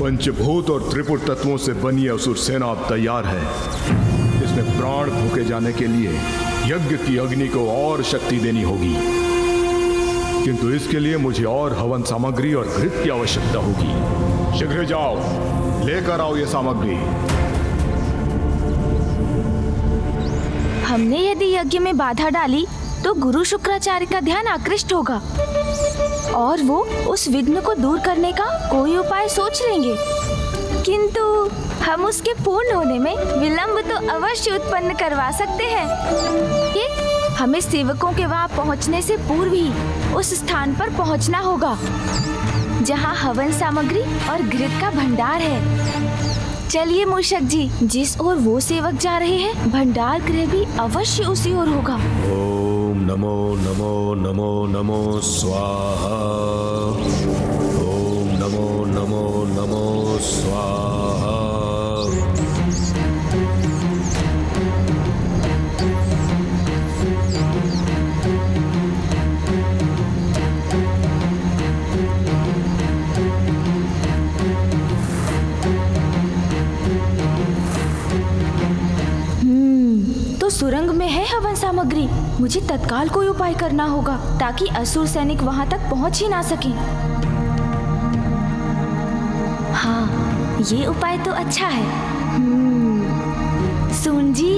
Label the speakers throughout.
Speaker 1: पंचभूत और त्रिपुर तत्वों से बनी असुर सेना अब तैयार है। इसमें प्राण फूके जाने के लिए यज्ञ की अग्नि को और शक्ति देनी होगी, किंतु इसके लिए मुझे और हवन सामग्री और घृत की आवश्यकता होगी। शीघ्र जाओ, लेकर आओ ये सामग्री।
Speaker 2: हमने यदि यज्ञ में बाधा डाली तो गुरु शुक्राचार्य का ध्यान आकृष्ट होगा और वो उस विघ्न को दूर करने का कोई उपाय सोच लेंगे, किंतु हम उसके पूर्ण होने में विलंब तो अवश्य उत्पन्न करवा सकते हैं। ये हमें सेवकों के वहां पहुंचने से पूर्व ही उस स्थान पर पहुंचना होगा जहां हवन सामग्री और घृत का भंडार है। चलिए मूषक जी, जिस ओर वो सेवक जा रहे हैं भंडार गृह भी अवश्य उसी ओर होगा।
Speaker 1: ओम नमो नमो नमो नमो स्वाहा। ओम नमो नमो नमो स्वाहा।
Speaker 2: सुरंग में है हवन सामग्री। मुझे तत्काल कोई उपाय करना होगा ताकि असुर सैनिक वहां तक पहुंच ही ना सके। हाँ, ये उपाय तो अच्छा है। सुन जी,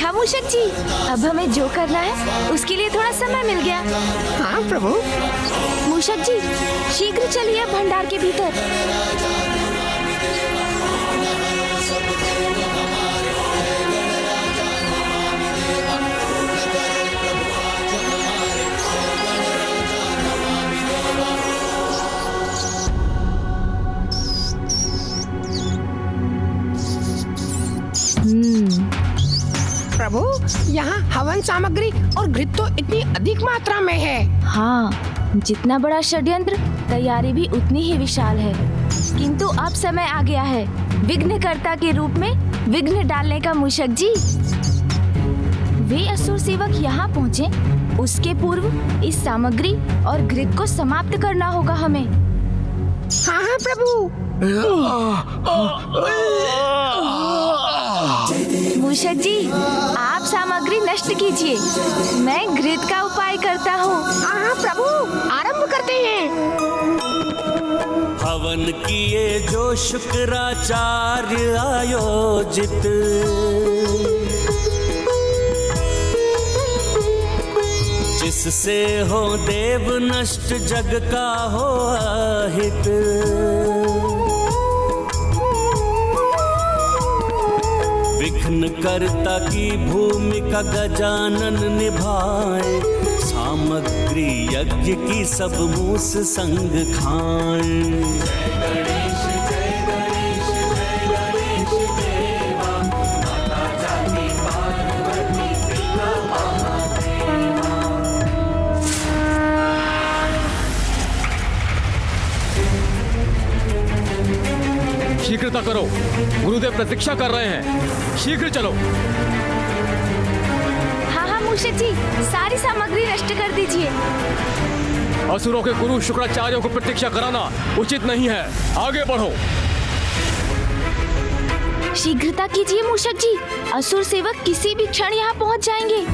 Speaker 2: मूषक जी, अब हमें जो करना है उसके लिए थोड़ा समय मिल गया।
Speaker 3: हाँ प्रभु।
Speaker 2: मूषक जी, शीघ्र चलिए भंडार के भीतर।
Speaker 3: प्रभु, यहाँ हवन सामग्री और घृत तो इतनी अधिक मात्रा में है।
Speaker 2: हाँ, जितना बड़ा षड्यंत्र तैयारी भी उतनी ही विशाल है, किंतु अब समय आ गया है विघ्नकर्ता के रूप में विघ्न डालने का। मूषक जी, वे असुर सेवक यहाँ पहुँचे उसके पूर्व इस सामग्री और घृत को समाप्त करना होगा हमें।
Speaker 3: हाँ हाँ प्रभु।
Speaker 2: मूषक जी, आप सामग्री नष्ट कीजिए, मैं घृत का उपाय करता हूँ।
Speaker 3: हाँ प्रभु, आरंभ करते हैं।
Speaker 4: हवन किए जो शुक्राचार्य आयोजित, जिससे हो देव नष्ट जग का हो अहित। विघ्नकर्ता की भूमिका गजानन निभाए, सामग्री यज्ञ की सब मूस संग खाएं।
Speaker 5: शीघ्रता करो, गुरुदेव प्रतीक्षा कर रहे हैं, शीघ्र चलो।
Speaker 2: हाँ हाँ मूषक जी, सारी सामग्री नष्ट कर दीजिए।
Speaker 5: असुरों के गुरु शुक्राचार्यों को प्रतीक्षा कराना उचित नहीं है, आगे बढ़ो।
Speaker 2: शीघ्रता कीजिए मूषक जी, असुर सेवक किसी भी क्षण यहाँ पहुँच जाएंगे।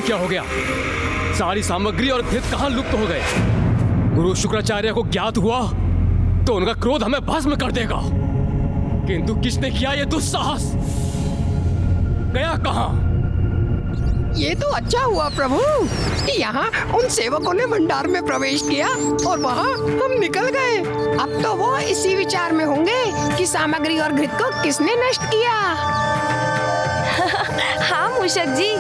Speaker 5: क्या हो गया? सारी सामग्री और घृत कहां लुप्त हो गए। गुरु शुक्राचार्य को ज्ञात हुआ तो उनका क्रोध हमें भस्म कर देगा, किंतु किसने किया ये दुस्साहस? गया कहां?
Speaker 3: ये तो अच्छा हुआ प्रभु कि यहाँ उन सेवकों ने भंडार में प्रवेश किया और वहाँ हम निकल गए। अब तो वो इसी विचार में होंगे कि सामग्री और घृत को किसने नष्ट किया।
Speaker 2: हाँ मूषक जी।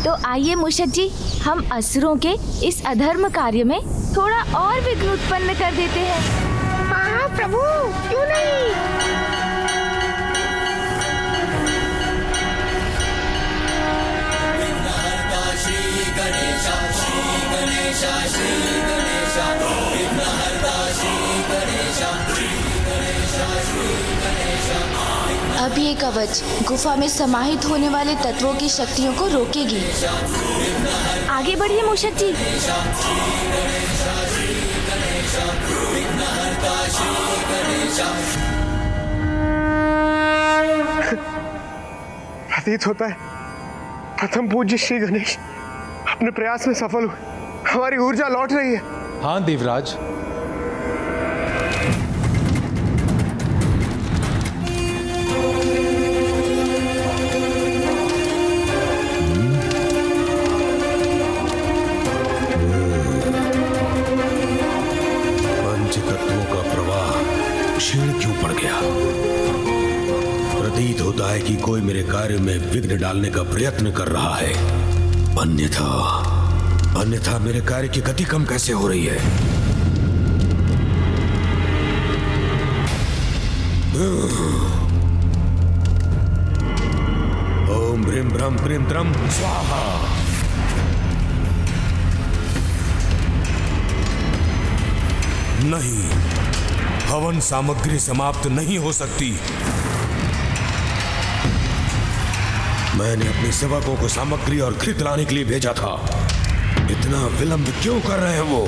Speaker 2: तो आइए मूषक जी, हम असुरों के इस अधर्म कार्य में थोड़ा और विघ्न उत्पन्न कर देते हैं।
Speaker 3: हाँ प्रभु, क्यों नहीं।
Speaker 2: अब ये कवच गुफा में समाहित होने वाले तत्वों की शक्तियों को रोकेगी। आगे बढ़िए मूषक जी।
Speaker 6: प्रतीत होता है प्रथम पूज्य श्री गणेश अपने प्रयास में सफल हुए। हमारी ऊर्जा लौट रही है।
Speaker 7: हाँ देवराज,
Speaker 8: पंचतत्वों का प्रवाह क्षीण क्यों पड़ गया? प्रतीत होता है कि कोई मेरे कार्य में विघ्न डालने का प्रयत्न कर रहा है। अन्यथा मेरे कार्य की गति कम कैसे हो रही है? ओम ह्रीं ब्रह्म प्रीं द्रम स्वाहा।
Speaker 9: नहीं, हवन सामग्री समाप्त नहीं हो सकती।
Speaker 8: मैंने अपने सेवकों को सामग्री और घृत लाने के लिए भेजा था। इतना विलंब क्यों कर रहे हैं वो?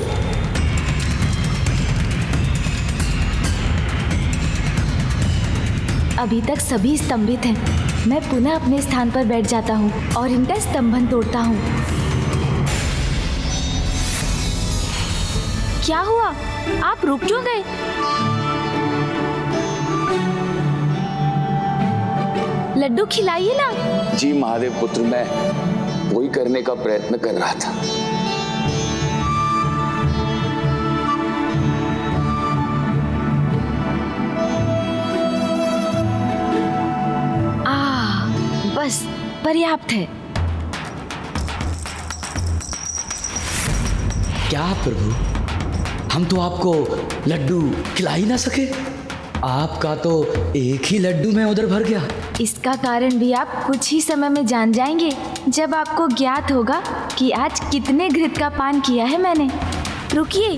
Speaker 2: अभी तक सभी स्तंभित हैं। मैं पुनः अपने स्थान पर बैठ जाता हूँ और इनका स्तंभन तोड़ता हूँ। क्या हुआ? आप रुक क्यों गए? लड्डू खिलाइए ना।
Speaker 10: जी महादेव पुत्र, मैं वही करने का प्रयत्न कर रहा था।
Speaker 2: बस पर्याप्त है।
Speaker 11: क्या प्रभु, हम तो आपको लड्डू खिला ही ना सके। आपका तो एक ही लड्डू में उधर भर गया।
Speaker 2: इसका कारण भी आप कुछ ही समय में जान जाएंगे, जब आपको ज्ञात होगा कि आज कितने घृत का पान किया है मैंने। रुकिए,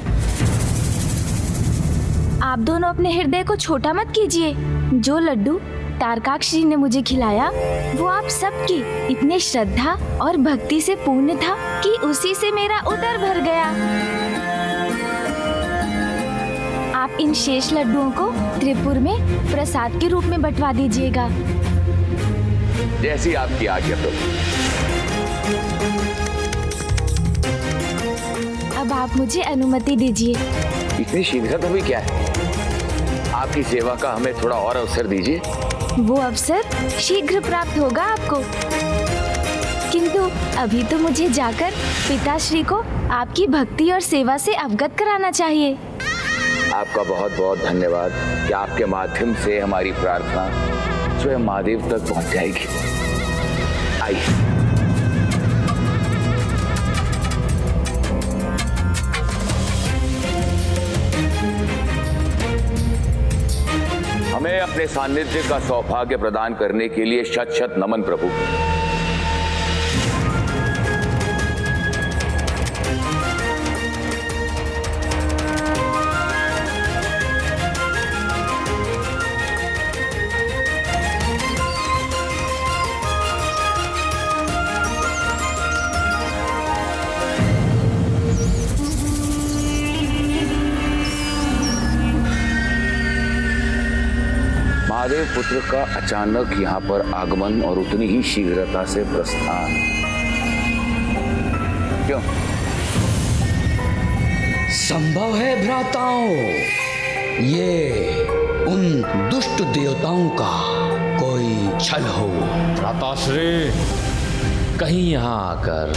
Speaker 2: आप दोनों अपने हृदय को छोटा मत कीजिए। जो लड्डू तारकाक्ष जी ने मुझे खिलाया वो आप सबकी इतने श्रद्धा और भक्ति से पूर्ण था कि उसी से मेरा उदर भर गया। आप इन शेष लड्डुओं को त्रिपुर में प्रसाद के रूप में बंटवा दीजिएगा।
Speaker 10: जैसी आपकी आज्ञा प्रभु।
Speaker 2: अब आप मुझे अनुमति दीजिए।
Speaker 10: इतनी शीघ्रता भी क्या है? आपकी सेवा का हमें थोड़ा और अवसर दीजिए।
Speaker 2: वो अवसर शीघ्र प्राप्त होगा आपको, किंतु अभी तो मुझे जाकर पिताश्री को आपकी भक्ति और सेवा से अवगत कराना चाहिए।
Speaker 10: आपका बहुत बहुत धन्यवाद कि आपके माध्यम से हमारी प्रार्थना स्वयं महादेव तक पहुंच जाएगी। आइए। हमें अपने सानिध्य का सौभाग्य प्रदान करने के लिए शत शत नमन प्रभु। महादेव पुत्र का अचानक यहाँ पर आगमन और उतनी ही शीघ्रता से प्रस्थान क्यों?
Speaker 11: संभव है भ्राताओं, ये उन दुष्ट देवताओं का कोई छल हो।
Speaker 7: भ्राताश्री, कहीं यहाँ आकर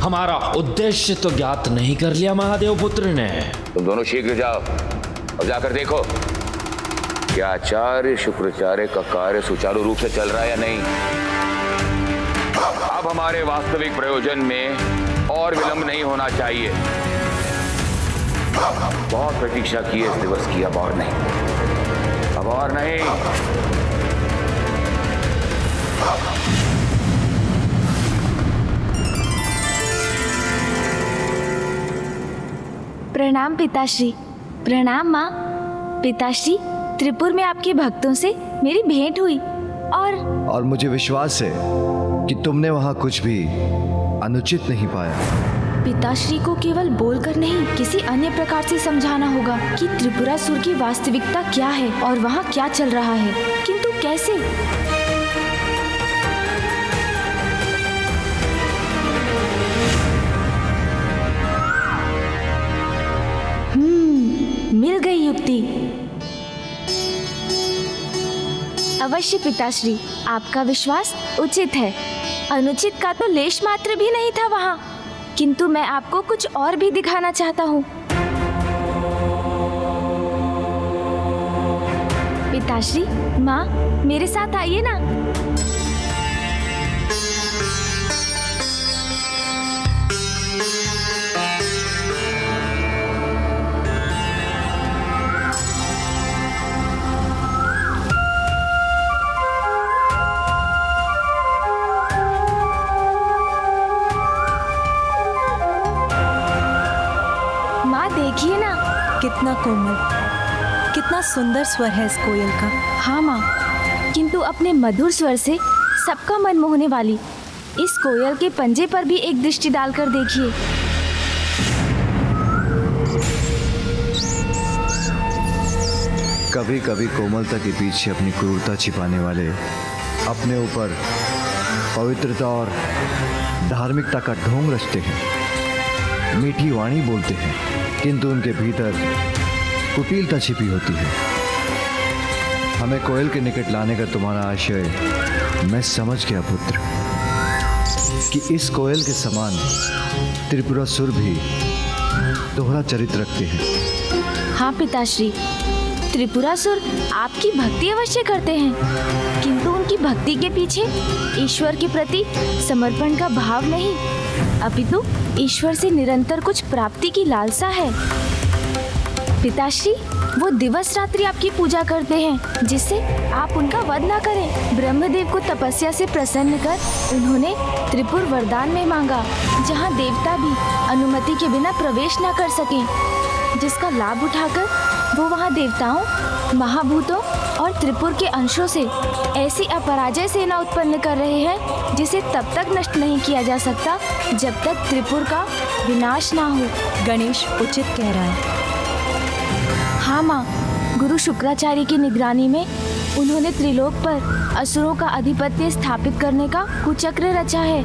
Speaker 7: हमारा उद्देश्य तो ज्ञात नहीं कर लिया महादेव पुत्र ने?
Speaker 10: तुम दोनों शीघ्र जाओ और जाकर देखो कि आचार्य शुक्राचार्य का कार्य सुचारू रूप से चल रहा है या नहीं। अब हमारे वास्तविक प्रयोजन में और विलंब नहीं होना चाहिए। बहुत प्रतीक्षा की है इस दिवस की, अब और नहीं, अब और नहीं।
Speaker 2: प्रणाम पिताश्री। प्रणाम माँ। पिताश्री, त्रिपुर में आपके भक्तों से मेरी भेंट हुई और
Speaker 12: मुझे विश्वास है कि तुमने वहाँ कुछ भी अनुचित नहीं पाया।
Speaker 2: पिताश्री को केवल बोलकर नहीं, किसी अन्य प्रकार से समझाना होगा कि त्रिपुरासुर की वास्तविकता क्या है और वहाँ क्या चल रहा है। किंतु कैसे? मिल गई युक्ति। अवश्य पिताश्री, आपका विश्वास उचित है। अनुचित का तो लेश मात्र भी नहीं था वहाँ। किंतु मैं आपको कुछ और भी दिखाना चाहता हूँ। पिताश्री, माँ, मेरे साथ आइए ना। देखिए ना,
Speaker 13: कितना कोमल, कितना सुंदर स्वर है इस कोयल का।
Speaker 2: हाँ माँ, किंतु अपने मधुर स्वर से सबका मन मोहने वाली इस कोयल के पंजे पर भी एक दृष्टि डालकर देखिए।
Speaker 12: कभी कभी कोमलता के पीछे अपनी क्रूरता छिपाने वाले अपने ऊपर पवित्रता और धार्मिकता का ढोंग रचते हैं, मीठी वाणी बोलते हैं, किंतु उनके भीतर कुटिलता छिपी होती है। हमें कोयल के निकट लाने का तुम्हारा आशय मैं समझ गया पुत्र, कि इस कोयल के समान त्रिपुरासुर भी दोहरा चरित्र रखते हैं।
Speaker 2: हाँ पिताश्री, त्रिपुरासुर आपकी भक्ति अवश्य करते हैं, किंतु उनकी भक्ति के पीछे ईश्वर के प्रति समर्पण का भाव नहीं, अपितु ईश्वर से निरंतर कुछ प्राप्ति की लालसा है। पिताश्री, वो दिवस रात्रि आपकी पूजा करते हैं जिससे आप उनका वध न करें। ब्रह्मदेव को तपस्या से प्रसन्न कर उन्होंने त्रिपुर वरदान में मांगा, जहाँ देवता भी अनुमति के बिना प्रवेश न कर सकें, जिसका लाभ उठाकर वो वहाँ देवताओं, महाभूतों और त्रिपुर के अंशों से ऐसी अपराजय सेना उत्पन्न कर रहे हैं जिसे तब तक नष्ट नहीं किया जा सकता जब तक त्रिपुर का विनाश ना हो।
Speaker 13: गणेश उचित कह रहा है।
Speaker 2: हाँ माँ, गुरु शुक्राचार्य की निगरानी में उन्होंने त्रिलोक पर असुरों का आधिपत्य स्थापित करने का कुचक्र रचा है।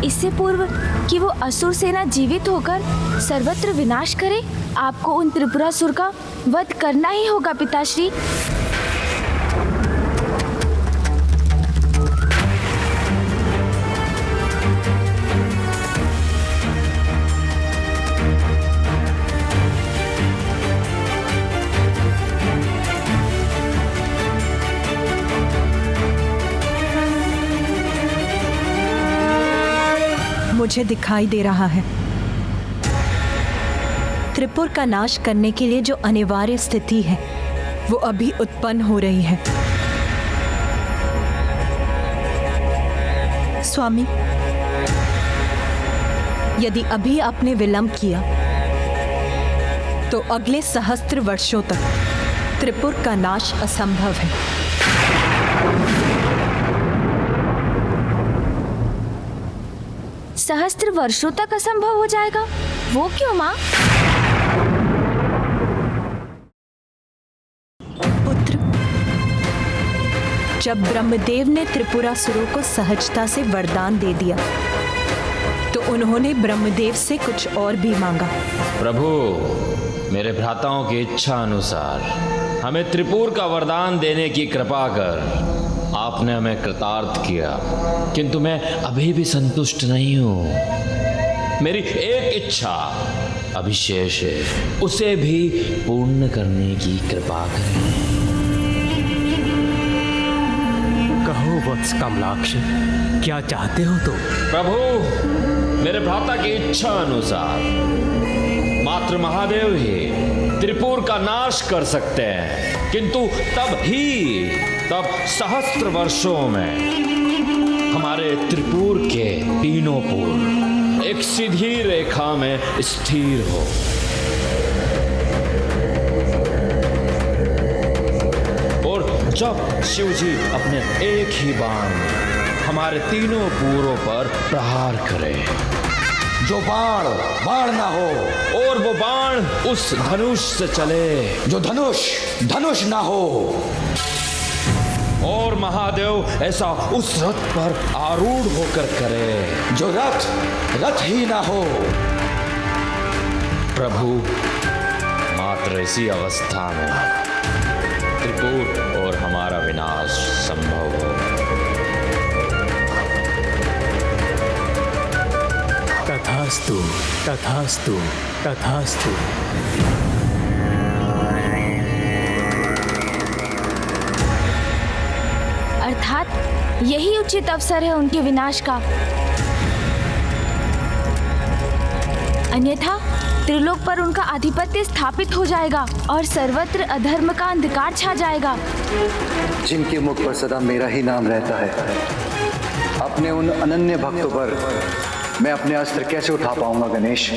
Speaker 2: इससे पूर्व कि वो असुर सेना जीवित होकर सर्वत्र विनाश करे, आपको उन त्रिपुरासुर का वध करना ही होगा पिताश्री।
Speaker 13: मुझे दिखाई दे रहा है, त्रिपुर का नाश करने के लिए जो अनिवार्य स्थिति है वो अभी उत्पन्न हो रही है। स्वामी, यदि अभी आपने विलंब किया तो अगले सहस्त्र वर्षों तक त्रिपुर का नाश असंभव है।
Speaker 2: सहस्त्र वर्षों तक असंभव हो जाएगा? वो क्यों माँ?
Speaker 13: जब ब्रह्मदेव ने त्रिपुरासुरों को सहजता से वरदान दे दिया तो उन्होंने ब्रह्मदेव से कुछ और भी मांगा।
Speaker 7: प्रभु, मेरे भ्राताओं की इच्छा अनुसार हमें त्रिपुर का वरदान देने की कृपा कर आपने हमें कृतार्थ किया, किंतु मैं अभी भी संतुष्ट नहीं हूं। मेरी एक इच्छा अभी शेष है, उसे भी पूर्ण करने की कृपा करें।
Speaker 5: कहो वत्स कमलाक्ष, क्या चाहते हो तुम?
Speaker 7: प्रभु, मेरे भ्राता की इच्छा अनुसार मात्र महादेव ही त्रिपुर का नाश कर सकते हैं, किंतु तब सहस्त्र वर्षों में हमारे त्रिपुर के तीनों पुर एक सीधी रेखा में स्थिर हो। और जब शिव जी अपने एक ही बाण में हमारे तीनों पूरों पर प्रहार करें,
Speaker 11: जो बाण ना हो,
Speaker 7: और वो बाण उस धनुष से चले
Speaker 11: जो धनुष ना हो,
Speaker 7: और महादेव ऐसा उस रथ पर आरूढ़ होकर करे
Speaker 11: जो रथ ही ना हो।
Speaker 7: प्रभु, मात्र इसी अवस्था में त्रिपुर और हमारा विनाश संभव हो।
Speaker 5: तथास्तु, तथास्तु, तथास्तु।
Speaker 2: अर्थात यही उचित अवसर है उनके विनाश का, अन्यथा त्रिलोक पर उनका आधिपत्य स्थापित हो जाएगा और सर्वत्र अधर्म का अंधकार छा जाएगा।
Speaker 12: जिनके मुख पर सदा मेरा ही नाम रहता है, अपने उन अनन्य भक्तों पर मैं अपने अस्त्र कैसे उठा पाऊंगा गणेश?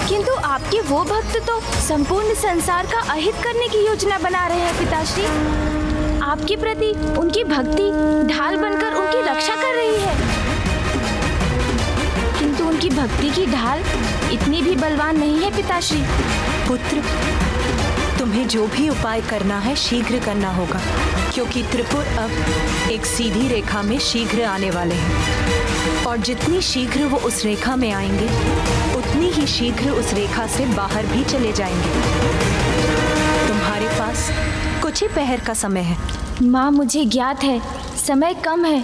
Speaker 2: किंतु आपके वो भक्त तो संपूर्ण संसार का अहित करने की योजना बना रहे हैं पिताश्री। आपके प्रति उनकी भक्ति ढाल बनकर उनकी रक्षा कर रही है, किंतु उनकी भक्ति की ढाल इतनी भी बलवान नहीं है पिताश्री।
Speaker 13: पुत्र, तुम्हें जो भी उपाय करना है शीघ्र करना होगा, क्योंकि त्रिपुर अब एक सीधी रेखा में शीघ्र आने वाले हैं, और जितनी शीघ्र वो उस रेखा में आएंगे उतनी ही शीघ्र उस रेखा से बाहर भी चले जाएंगे। तुम्हारे पास कुछ ही पहर का समय है।
Speaker 2: माँ, मुझे ज्ञात है समय कम है।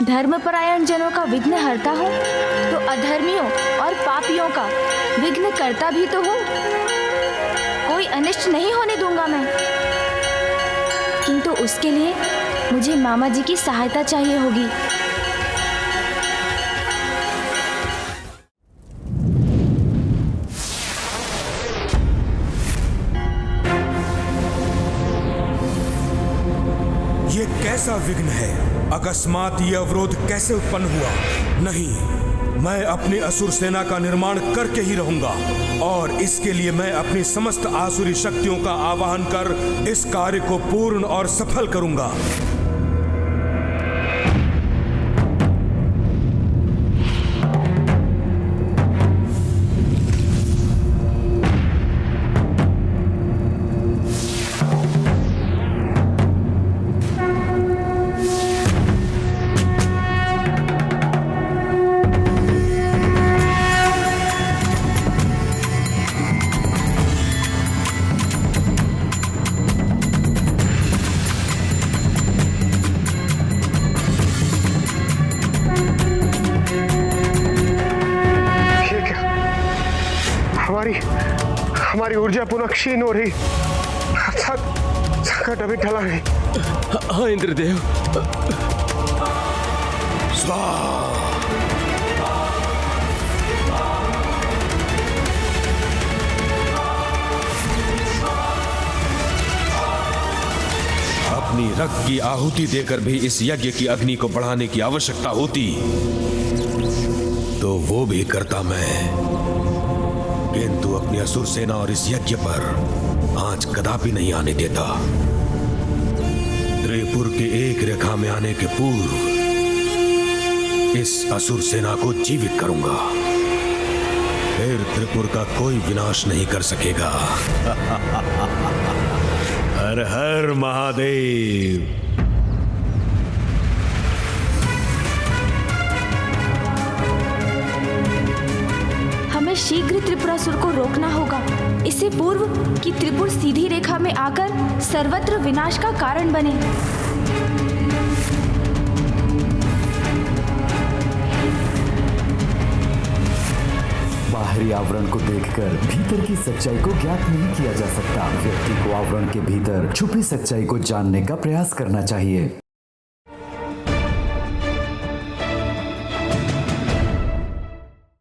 Speaker 2: धर्मपरायण जनों का विघ्न हरता हूँ तो अधर्मियों और पापियों का विघ्न करता भी तो हूँ। कोई अनिष्ट नहीं होने दूंगा मैं, किंतु उसके लिए मुझे मामा जी की सहायता चाहिए होगी।
Speaker 9: ये कैसा विघ्न है? अकस्मात ये अवरोध कैसे उत्पन्न हुआ? नहीं, मैं अपनी असुर सेना का निर्माण करके ही रहूंगा, और इसके लिए मैं अपनी समस्त आसुरी शक्तियों का आवाहन कर इस कार्य को पूर्ण और सफल करूंगा।
Speaker 6: हमारी ऊर्जा पुनः क्षीण हो रही, संकट अभी टला नहीं।
Speaker 5: हाँ इंद्रदेव।
Speaker 8: अपनी रक्त की आहुति देकर भी इस यज्ञ की अग्नि को बढ़ाने की आवश्यकता होती तो वो भी करता मैं, किंतु अपनी असुर सेना और इस यज्ञ पर आंच कदापि नहीं आने देता। त्रिपुर के एक रेखा में आने के पूर्व इस असुर सेना को जीवित करूंगा। फिर त्रिपुर का कोई विनाश नहीं कर सकेगा। हर हर महादेव।
Speaker 2: हमें शीघ्र त्रिपुरासुर को रोकना होगा, इससे पूर्व कि त्रिपुर सीधी रेखा में आकर सर्वत्र विनाश का कारण बने।
Speaker 14: बाहरी आवरण को देखकर भीतर की सच्चाई को ज्ञात नहीं किया जा सकता। व्यक्ति को आवरण के भीतर छुपी सच्चाई को जानने का प्रयास करना चाहिए।